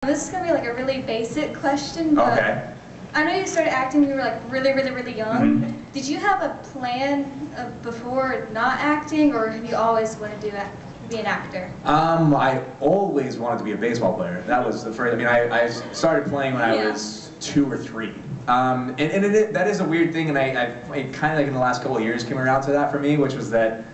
This is gonna be like a really basic question, but Okay. I know you started acting when you were like really young. Mm-hmm. Did you have a plan before not acting, or have you always wanted to be an actor? I always wanted to be a baseball player. That was the first. I mean, I started playing when I was 2 or 3. That is a weird thing, and I kind of like in the last couple of years came around to that for me, which was that.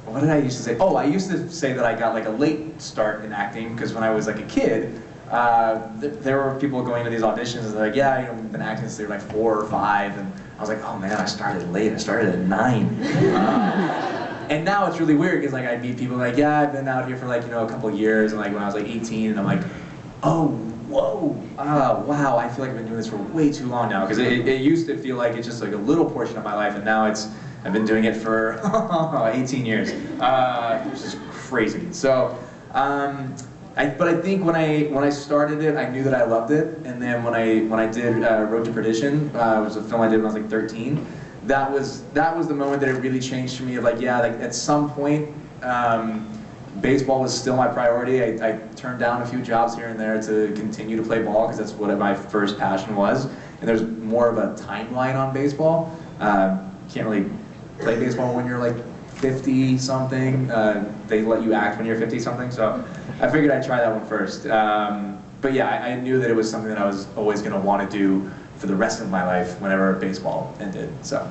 What did I used to say? Oh, I used to say that I got like a late start in acting because when I was like a kid, there were people going to these auditions and they're like, yeah, you know, we've been acting since they were like 4 or 5, and I was like, oh man, I started late. I started at 9. And now it's really weird because like I meet people like, yeah, I've been out here for like, you know, a couple of years, and like when I was like 18, and I'm like, oh, whoa, wow, I feel like I've been doing this for way too long now, because it used to feel like it's just like a little portion of my life, and now I've been doing it for 18 years, which is crazy. So, but I think when I started it, I knew that I loved it, and then when I did Road to Perdition, which was a film I did when I was like 13, that was the moment that it really changed for me. Of like, yeah, like at some point, baseball was still my priority. I turned down a few jobs here and there to continue to play ball because that's what my first passion was. And there's more of a timeline on baseball. Can't really play baseball when you're like 50 something. They let you act when you're 50 something. So I figured I'd try that one first. But yeah, I knew that it was something that I was always going to want to do for the rest of my life whenever baseball ended. So.